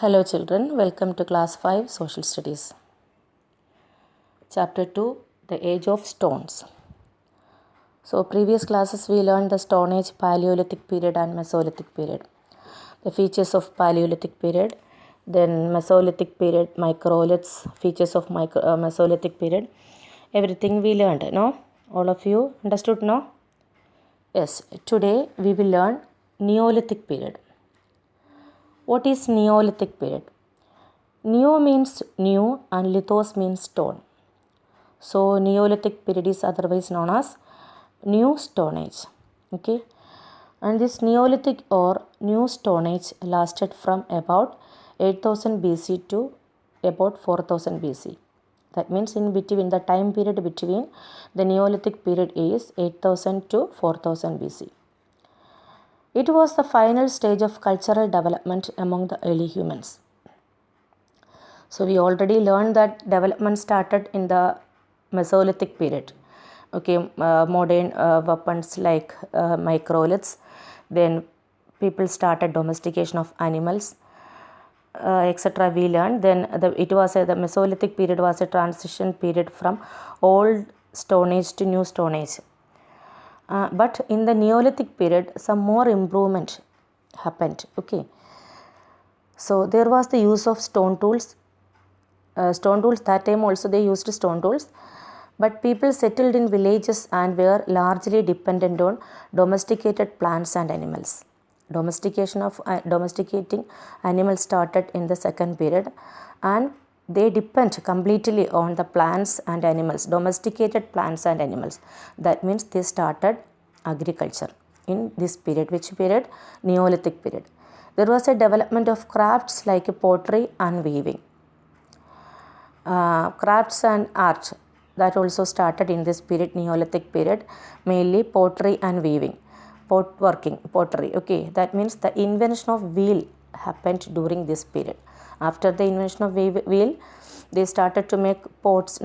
Hello children, welcome to class 5 social studies. Chapter 2, the age of stones. So previous classes we learned the Stone Age, Paleolithic period and Mesolithic period. The features of Paleolithic period, then Mesolithic period, microliths, features of Mesolithic period. Everything we learned, no? All of you understood, no? Yes, today we will learn Neolithic period. What is Neolithic period? Neo means new and lithos means stone. So Neolithic period is otherwise known as New Stone Age. Okay, and this Neolithic or New Stone Age lasted from about 8000 BC to about 4000 BC. That means in between the time period between the Neolithic period is 8000 to 4000 BC. It was the final stage of cultural development among the early humans. So we already learned that development started in the Mesolithic period. Okay, modern weapons like microliths. Then people started domestication of animals, etc. We learned. Then the Mesolithic period was a transition period from old Stone Age to New Stone Age. But in the Neolithic period, some more improvement happened. Okay, so there was the use of stone tools. That time also they used stone tools, but people settled in villages and were largely dependent on domesticated plants and animals. Domesticating animals started in the second period, and they depend completely on the plants and animals, domesticated plants and animals. That means they started agriculture in this period. Which period? Neolithic period. There was a development of crafts like pottery and weaving. Crafts and art that also started in this period, Neolithic period, mainly pottery and weaving, pottery. Okay, that means the invention of wheel happened during this period. After the invention of wheel, they started to make pots.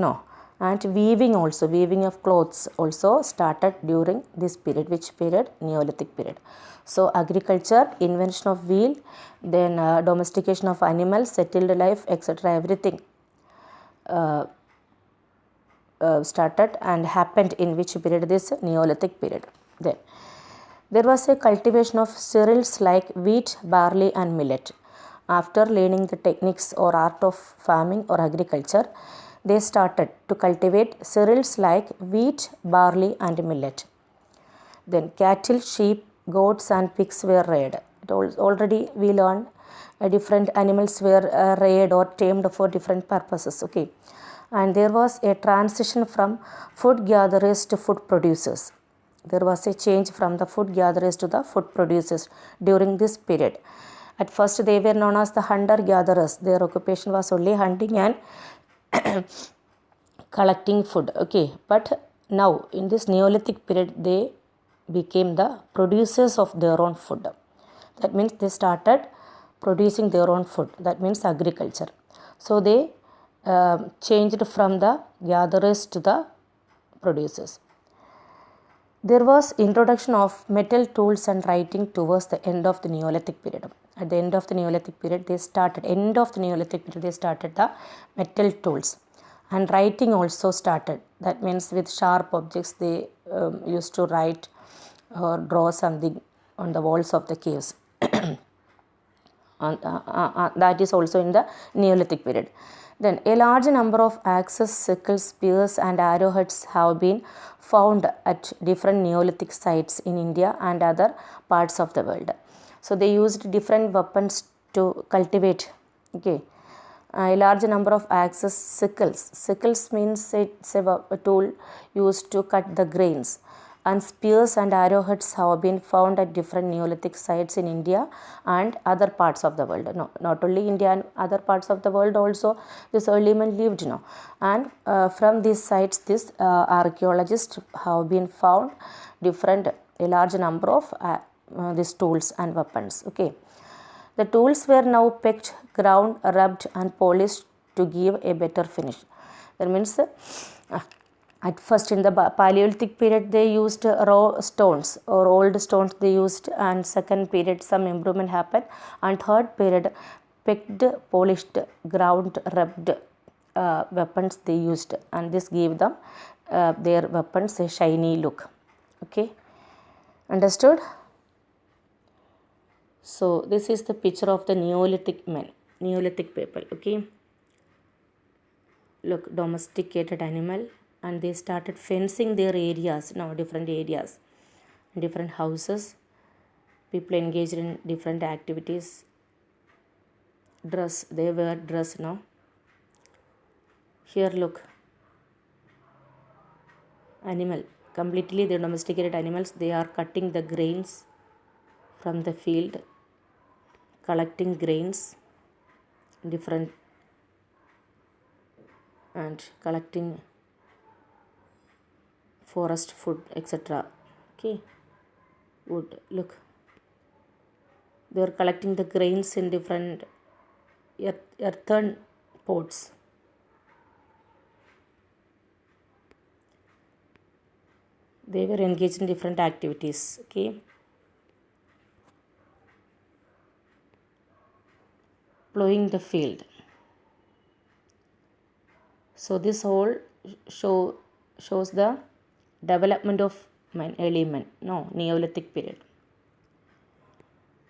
And weaving of clothes also started during this period. Which period? Neolithic period. So agriculture, invention of wheel, then domestication of animals, settled life, etc. Everything started and happened in which period? This Neolithic period. Then there was a cultivation of cereals like wheat, barley and millet. After learning the techniques or art of farming or agriculture, they started to cultivate cereals like wheat, barley and millet. Then cattle, sheep, goats and pigs were reared. Already we learned different animals were reared or tamed for different purposes. Okay, and there was a transition from food gatherers to food producers. There was a change from the food gatherers to the food producers during this period. At first they were known as the hunter gatherers. Their occupation was only hunting and collecting food. Okay, but now in this Neolithic period they became the producers of their own food. That means they started producing their own food. That means agriculture. So they changed from the gatherers to the producers. There was introduction of metal tools and writing towards the end of the Neolithic period. At the end of the Neolithic period, they started the metal tools, and writing also started. That means with sharp objects they used to write or draw something on the walls of the caves. That is also in the Neolithic period. Then a large number of axes, sickles, spears and arrowheads have been found at different Neolithic sites in India and other parts of the world. So they used different weapons to cultivate. Okay, a large number of axes, sickles. Sickles means it's a tool used to cut the grains. And spears and arrowheads have been found at different Neolithic sites in India and other parts of the world. No, not only India and other parts of the world also this early men lived. And from these sites, this archaeologists have been found a large number of these tools and weapons. Okay, the tools were now picked, ground, rubbed and polished to give a better finish. That means at first in the Paleolithic period they used raw stones or old stones they used, and second period some improvement happened, and third period pecked, polished, ground, rubbed weapons they used, and this gave them their weapons a shiny look. Okay, understood? So this is the picture of the Neolithic men, Neolithic people. Okay, look, domesticated animal, and they started fencing their areas, now different areas, different houses. People engaged in different activities. Dress, they wear dress now. Here look, animal, completely the domesticated animals, they are cutting the grains from the field, collecting grains, different, and collecting forest food, etc. Okay, wood, look, they are collecting the grains in different earthen pots. They were engaged in different activities. Okay, plowing the field. So this whole shows the development of early men, no, Neolithic period.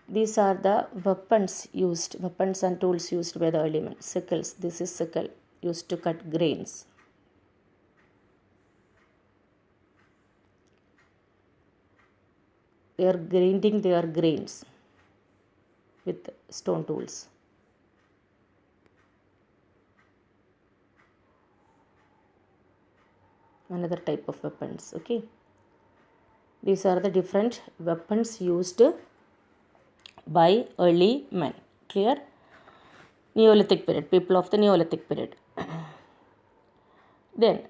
These are the weapons and tools used by the early men. Sickles, this is sickle, used to cut grains. They are grinding their grains with stone tools. Another type of weapons. Okay, these are the different weapons used by early men. Clear? Neolithic period, people of the Neolithic period. Then,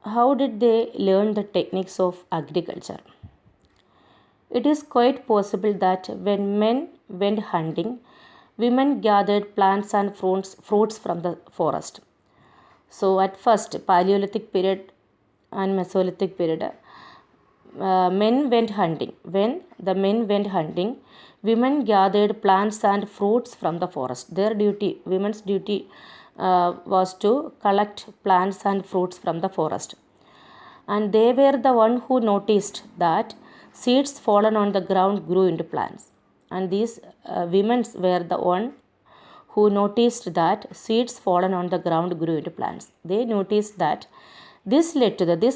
how did they learn the techniques of agriculture? It is quite possible that when men went hunting, women gathered plants and fruits from the forest. So, at first, Paleolithic period and Mesolithic period, men went hunting. When the men went hunting, women gathered plants and fruits from the forest. Their duty, women's duty, was to collect plants and fruits from the forest. And they were the one who noticed that seeds fallen on the ground grew into plants. And these women were the one who noticed that seeds fallen on the ground grew into plants. They noticed that this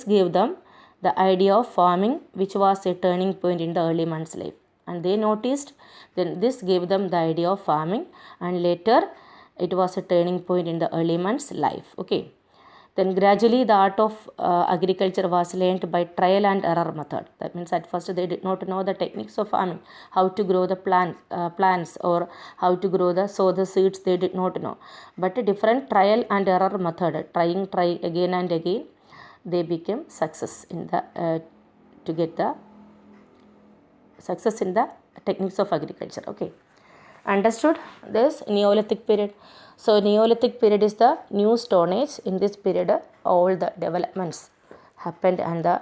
gave them the idea of farming, which was a turning point in the early man's life. And they noticed, then this gave them the idea of farming, and later it was a turning point in the early man's life. Okay. Then gradually the art of agriculture was learnt by trial and error method. That means at first they did not know the techniques of farming, how to grow the plants or how to sow the seeds, they did not know. But a different trial and error method, try again and again, they became success in the to get the success in the techniques of agriculture. Okay, understood this Neolithic period. So Neolithic period is the new stone age. In this period all the developments happened, and the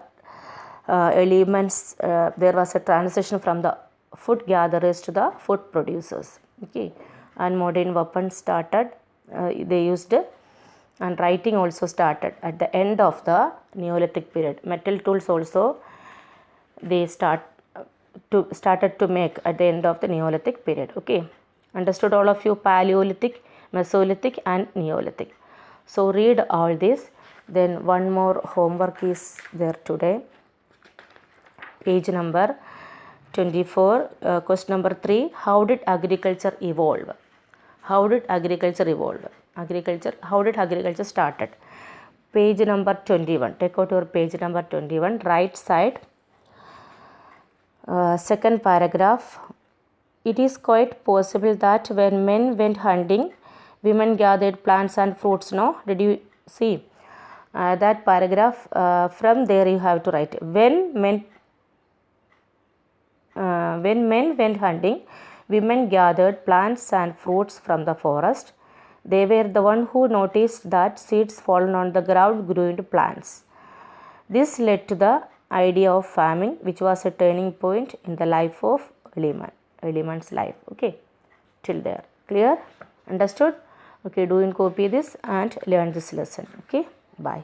elements, there was a transition from the food gatherers to the food producers. Okay, and modern weapons started, they used, and writing also started at the end of the Neolithic period. Metal tools also they started to make at the end of the Neolithic period. Okay, understood all of you? Paleolithic, Mesolithic and Neolithic. So read all this. Then one more homework is there today. Page number 24, question number 3. How did agriculture evolve? How did agriculture evolve? How did agriculture started? Page number 21. Take out your page number 21, right side. Second paragraph. It is quite possible that when men went hunting, women gathered plants and fruits. No, did you see that paragraph? From there you have to write, when men went hunting, women gathered plants and fruits from the forest. They were the one who noticed that seeds fallen on the ground grew into plants. This led to the idea of farming, which was a turning point in the life of early man's life. Okay, till there, clear? Understood? Okay, do and copy this and learn this lesson. Okay, bye.